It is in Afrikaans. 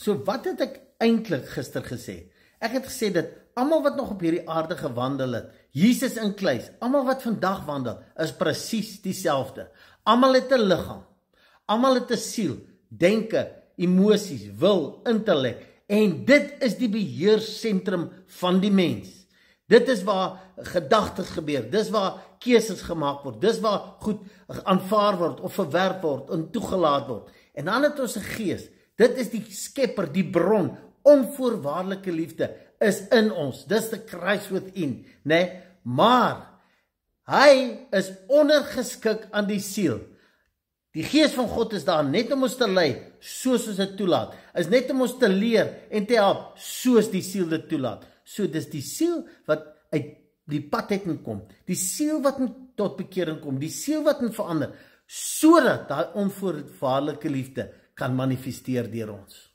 So wat het ek eintlik gister gesê? Ek het gesê dat almal wat nog op hierdie aarde gewandel het, Jesus inkluis, almal wat vandag wandel, is presies dieselfde. Almal het 'n liggaam, almal het 'n siel, denke, emosies, wil, intellek, en dit is die beheersentrum van die mens. Dit is waar gedagtes gebeur, dis waar keuses gemaak word, dis waar goed aanvaar word of verwerp word en toegelaat word. En dan het ons 'n gees, dit is die skepper, die bron, onvoorwaardelike liefde is in ons, dis the Christ within, né? Maar hy is ondergeskik aan die siel. Die gees van God is daar net om ons te lei, soos ons dit toelaat, is net om ons te leer en te help, soos die siel dit toelaat. So dis die siel wat uit die pad uit moet kom, die siel wat tot bekering kom, die siel wat moet verander, sodat daai onvoorwaardelike liefde kan manifesteer deur ons.